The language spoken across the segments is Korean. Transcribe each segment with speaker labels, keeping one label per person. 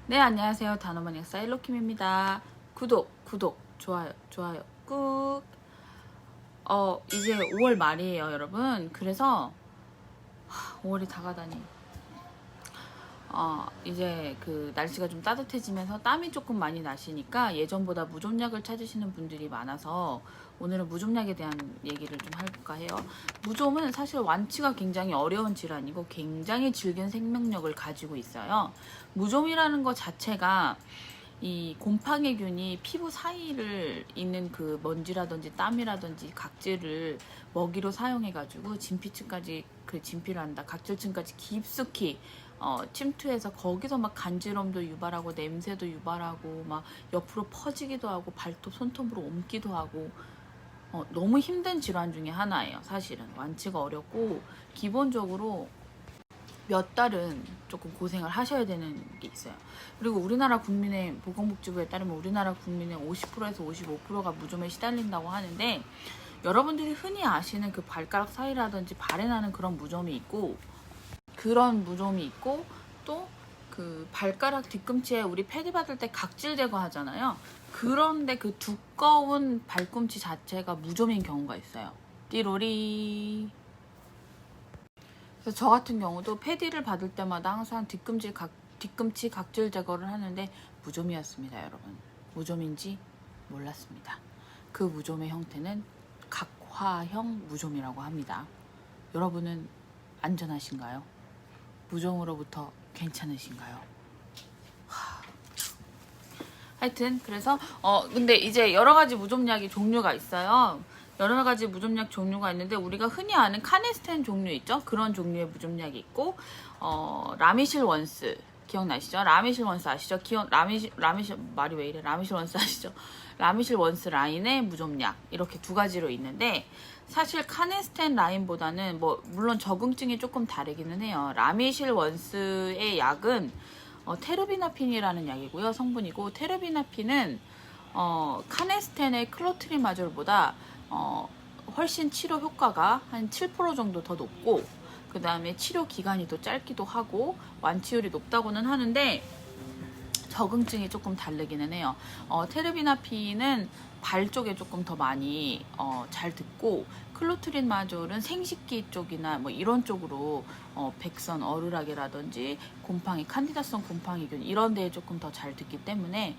Speaker 1: 네, 안녕하세요. 단어만 역사 일로킴입니다. 구독, 좋아요, 꾹. 이제 5월 말이에요, 여러분. 그래서 5월이 다가다니. 이제 그 날씨가 좀 따뜻해지면서 땀이 조금 많이 나시니까 예전보다 무좀약을 찾으시는 분들이 많아서 오늘은 무좀약에 대한 얘기를 좀 할까 해요. 무좀은 사실 완치가 굉장히 어려운 질환이고 굉장히 질긴 생명력을 가지고 있어요. 무좀이라는 것 자체가 이 곰팡이균이 피부 사이를 있는 그 먼지라든지 땀이라든지 각질을 먹이로 사용해가지고 진피층까지 그 진피를 한다. 각질층까지 깊숙이 침투해서 거기서 막 간지럼도 유발하고 냄새도 유발하고 막 옆으로 퍼지기도 하고 발톱 손톱으로 옮기도 하고 너무 힘든 질환 중에 하나예요. 사실은 완치가 어렵고 기본적으로 몇 달은 조금 고생을 하셔야 되는 게 있어요. 그리고 우리나라 국민의 보건복지부에 따르면 우리나라 국민의 50%에서 55%가 무좀에 시달린다고 하는데 여러분들이 흔히 아시는 그 발가락 사이라든지 발에 나는 그런 무좀이 있고 또 그 발가락 뒤꿈치에 우리 패드 받을 때 각질 제거하잖아요. 그런데 그 두꺼운 발꿈치 자체가 무좀인 경우가 있어요. 띠로리. 그래서 저 같은 경우도 패디를 받을 때마다 항상 뒤꿈치 각질 제거를 하는데 무좀이었습니다, 여러분. 무좀인지 몰랐습니다. 그 무좀의 형태는 각화형 무좀이라고 합니다. 여러분은 안전하신가요? 무좀으로부터 괜찮으신가요? 하여튼 그래서 근데 이제 여러 가지 무좀약이 종류가 있어요. 여러 가지 무좀약 종류가 있는데 우리가 흔히 아는 카네스텐 종류 있죠? 그런 종류의 무좀약이 있고 라미실 원스 기억나시죠? 라미실 원스 아시죠? 라미실 말이 왜 이래? 라미실 원스 아시죠? 라미실 원스 라인의 무좀약 이렇게 두 가지로 있는데 사실 카네스텐 라인보다는 뭐 물론 적응증이 조금 다르기는 해요. 라미실 원스의 약은 테르비나핀이라는 약이고요. 성분이고 테르비나핀은 카네스텐의 클로트리마졸보다 훨씬 치료 효과가 한 7% 정도 더 높고 그 다음에 치료 기간이 더 짧기도 하고 완치율이 높다고는 하는데 적응증이 조금 다르기는 해요. 테르비나핀은 발 쪽에 조금 더 많이 잘 듣고 클로트린마졸은 생식기 쪽이나 뭐 이런 쪽으로 백선 어르락이라든지 곰팡이 칸디다성 곰팡이균 이런 데에 조금 더 잘 듣기 때문에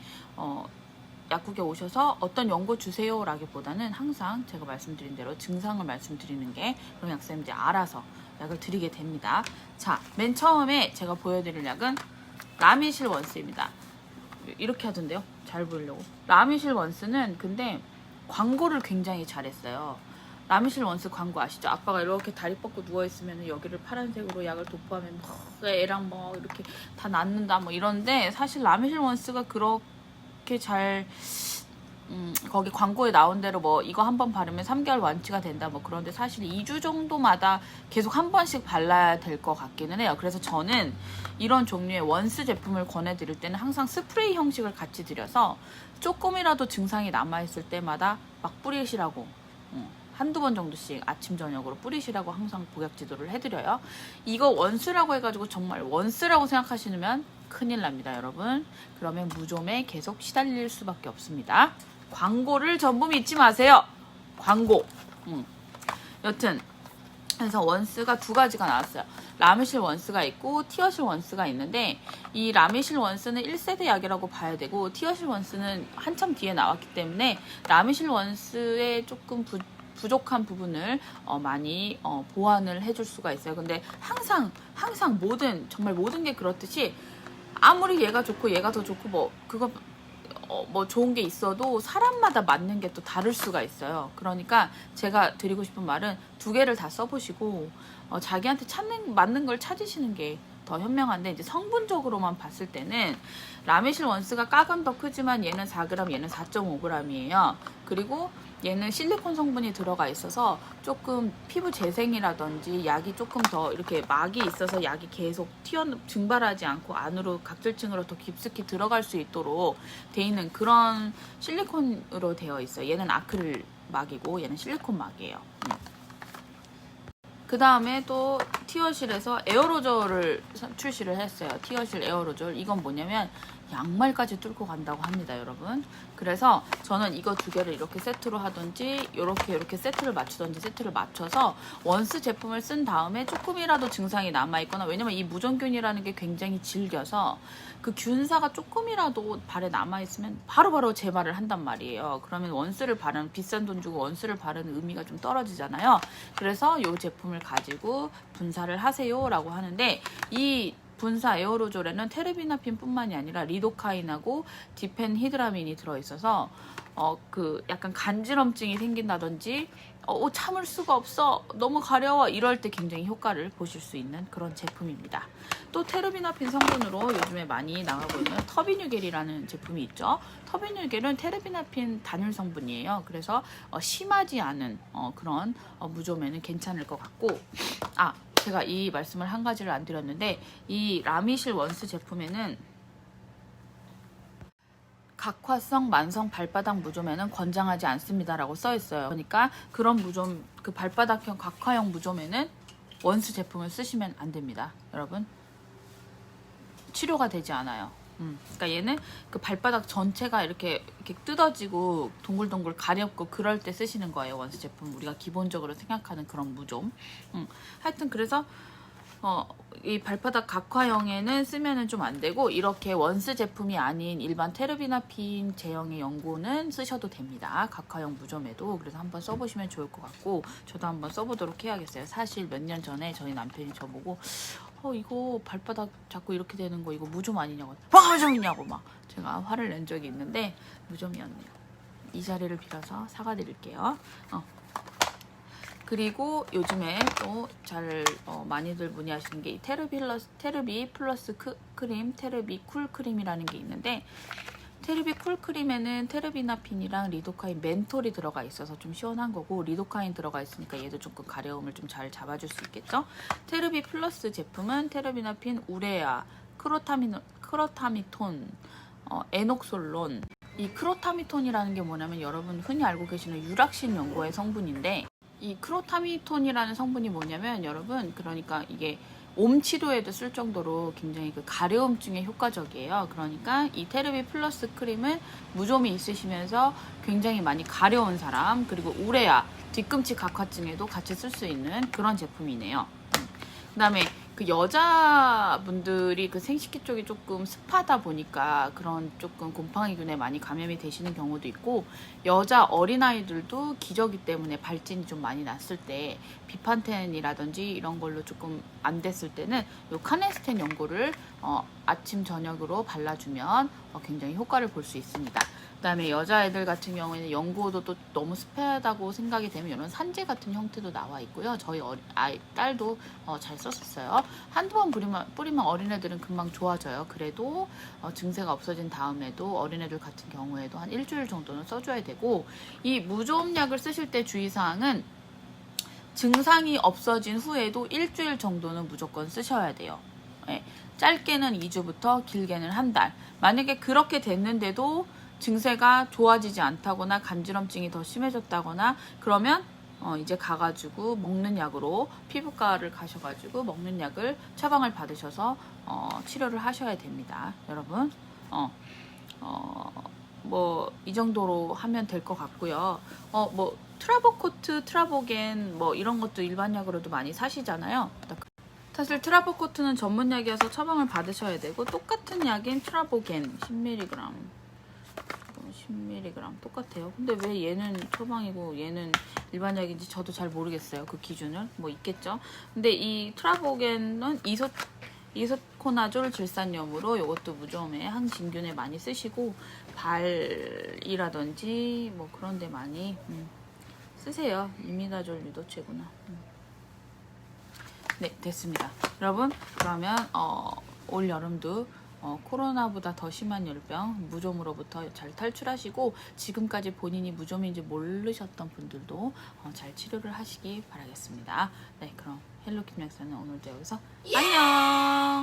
Speaker 1: 약국에 오셔서 어떤 연고 주세요 라기보다는 항상 제가 말씀드린 대로 증상을 말씀드리는 게 그럼 약사님들이 알아서 약을 드리게 됩니다. 자, 맨 처음에 제가 보여드릴 약은 라미실 원스입니다. 이렇게 하던데요. 잘 보이려고. 라미실 원스는 근데 광고를 굉장히 잘했어요. 라미실 원스 광고 아시죠? 아빠가 이렇게 다리 뻗고 누워있으면 여기를 파란색으로 약을 도포하면 애랑 뭐 이렇게 다 낫는다 뭐 이런데 사실 라미실 원스가 그렇게 잘 거기 광고에 나온 대로 뭐 이거 한 번 바르면 3개월 완치가 된다 뭐 그런데 사실 2주 정도마다 계속 한 번씩 발라야 될 것 같기는 해요. 그래서 저는 이런 종류의 원스 제품을 권해드릴 때는 항상 스프레이 형식을 같이 드려서 조금이라도 증상이 남아있을 때마다 막 뿌리시라고 한두 번 정도씩 아침 저녁으로 뿌리시라고 항상 복약 지도를 해드려요. 이거 원스라고 해가지고 정말 원스라고 생각하시면 큰일 납니다, 여러분. 그러면 무좀에 계속 시달릴 수밖에 없습니다. 광고를 전부 믿지 마세요. 광고. 여튼 그래서 원스가 두 가지가 나왔어요. 라미실 원스가 있고 티어실 원스가 있는데 이 라미실 원스는 1세대 약이라고 봐야 되고 티어실 원스는 한참 뒤에 나왔기 때문에 라미실 원스에 조금 부족한 부분을 많이 보완을 해줄 수가 있어요. 근데 항상 정말 모든 게 그렇듯이 아무리 얘가 좋고 얘가 더 좋고 뭐 그거 뭐 좋은 게 있어도 사람마다 맞는 게 또 다를 수가 있어요. 그러니까 제가 드리고 싶은 말은 두 개를 다 써보시고 자기한테 맞는 걸 찾으시는 게 더 현명한데 이제 성분적으로만 봤을 때는 라미실 원스가 깍은 더 크지만 얘는 4g 얘는 4.5g이에요. 그리고 얘는 실리콘 성분이 들어가 있어서 조금 피부 재생이라든지 약이 조금 더 이렇게 막이 있어서 약이 계속 증발하지 않고 안으로 각질층으로 더 깊숙이 들어갈 수 있도록 돼 있는 그런 실리콘으로 되어 있어요. 얘는 아크릴 막이고 얘는 실리콘 막이에요. 그 다음에 또 티어실에서 에어로졸을 출시를 했어요. 티어실 에어로졸. 이건 뭐냐면 양말까지 뚫고 간다고 합니다, 여러분. 그래서 저는 이거 두 개를 이렇게 세트로 하든지 이렇게 세트를 맞추든지 세트를 맞춰서 원스 제품을 쓴 다음에 조금이라도 증상이 남아있거나, 왜냐면 이 무좀균이라는 게 굉장히 질겨서 그 균사가 조금이라도 발에 남아있으면 바로바로 재발을 한단 말이에요. 그러면 원스를 바르는, 비싼 돈 주고 원스를 바르는 의미가 좀 떨어지잖아요. 그래서 이 제품을 가지고 분사를 하세요 라고 하는데, 이 분사 에어로졸에는 테르비나핀 뿐만이 아니라 리도카인하고 디펜히드라민이 들어있어서 그 약간 간지럼증이 생긴다든지 참을 수가 없어, 너무 가려워, 이럴 때 굉장히 효과를 보실 수 있는 그런 제품입니다. 또 테르비나핀 성분으로 요즘에 많이 나가고 있는 터비뉴겔이라는 제품이 있죠. 터비뉴겔은 테르비나핀 단일 성분이에요. 그래서 심하지 않은 그런 무좀에는 괜찮을 것 같고, 제가 이 말씀을 한 가지를 안 드렸는데, 이 라미실 원스 제품에는 각화성 만성 발바닥 무좀에는 권장하지 않습니다라고 써 있어요. 그러니까 그런 무좀, 그 발바닥형 각화형 무좀에는 원스 제품을 쓰시면 안 됩니다, 여러분. 치료가 되지 않아요. 그러니까 얘는 그 발바닥 전체가 이렇게 뜯어지고 동글동글 가렵고 그럴 때 쓰시는 거예요, 원스 제품. 우리가 기본적으로 생각하는 그런 무좀. 하여튼 그래서 이 발바닥 각화형에는 쓰면은 좀 안 되고, 이렇게 원스 제품이 아닌 일반 테르비나핀 제형의 연고는 쓰셔도 됩니다, 각화형 무좀에도. 그래서 한번 써보시면 좋을 것 같고, 저도 한번 써보도록 해야겠어요. 사실 몇 년 전에 저희 남편이 저보고 이거 발바닥 자꾸 이렇게 되는 거 이거 무좀 아니냐고, 무좀이냐고 막 제가 화를 낸 적이 있는데 무좀이었네요. 이 자리를 빌어서 사과드릴게요. 그리고 요즘에 또 잘 많이들 문의하시는 게 이 테르비 플러스 크림, 테르비 쿨 크림이라는 게 있는데, 테르비 쿨 크림에는 테르비나핀이랑 리도카인 멘톨이 들어가 있어서 좀 시원한 거고, 리도카인 들어가 있으니까 얘도 조금 가려움을 좀 잘 잡아줄 수 있겠죠. 테르비 플러스 제품은 테르비나핀, 우레아, 크로타미톤, 에녹솔론. 이 크로타미톤이라는 게 뭐냐면, 여러분 흔히 알고 계시는 유락신 연고의 성분인데, 이 크로타미톤이라는 성분이 뭐냐면, 여러분, 그러니까 이게 옴 치료에도 쓸 정도로 굉장히 그 가려움증에 효과적이에요. 그러니까 이 테르비 플러스 크림은 무좀이 있으시면서 굉장히 많이 가려운 사람, 그리고 우레아, 뒤꿈치 각화증에도 같이 쓸 수 있는 그런 제품이네요. 그 다음에 그 여자분들이 그 생식기 쪽이 조금 습하다 보니까 그런 조금 곰팡이균에 많이 감염이 되시는 경우도 있고, 여자 어린아이들도 기저귀 때문에 발진이 좀 많이 났을 때 비판텐이라든지 이런 걸로 조금 안 됐을 때는 요 카네스텐 연고를 아침 저녁으로 발라주면 굉장히 효과를 볼 수 있습니다. 그 다음에 여자애들 같은 경우에는 연고도 또 너무 습하다고 생각이 되면 이런 산재 같은 형태도 나와 있고요. 저희 딸도 잘 썼었어요. 한두 번 뿌리면 어린애들은 금방 좋아져요. 그래도 증세가 없어진 다음에도 어린애들 같은 경우에도 한 일주일 정도는 써줘야 되고, 이 무좀약을 쓰실 때 주의사항은 증상이 없어진 후에도 일주일 정도는 무조건 쓰셔야 돼요. 네. 짧게는 2주부터 길게는 한 달. 만약에 그렇게 됐는데도 증세가 좋아지지 않다거나 간지럼증이 더 심해졌다거나 그러면 이제 가가지고 먹는 약으로, 피부과를 가셔가지고 먹는 약을 처방을 받으셔서 치료를 하셔야 됩니다, 여러분. 뭐 이 정도로 하면 될 것 같고요. 뭐 트라보코트, 트라보겐 뭐 이런 것도 일반 약으로도 많이 사시잖아요. 사실 트라보코트는 전문약이어서 처방을 받으셔야 되고, 똑같은 약인 트라보겐 10mg 10mg 똑같아요. 근데 왜 얘는 처방이고 얘는 일반 약인지 저도 잘 모르겠어요. 그 기준을 뭐 있겠죠. 근데 이 트라보겐은 이소코나졸 질산염으로 이것도 무좀에 항진균에 많이 쓰시고, 발이라든지 뭐 그런 데 많이 쓰세요. 이미다졸 유도체구나. 네, 됐습니다. 여러분, 그러면 올 여름도 코로나보다 더 심한 열병, 무좀으로부터 잘 탈출하시고, 지금까지 본인이 무좀인지 모르셨던 분들도 잘 치료를 하시기 바라겠습니다. 네, 그럼 헬로킴 약사는 오늘도 여기서 안녕!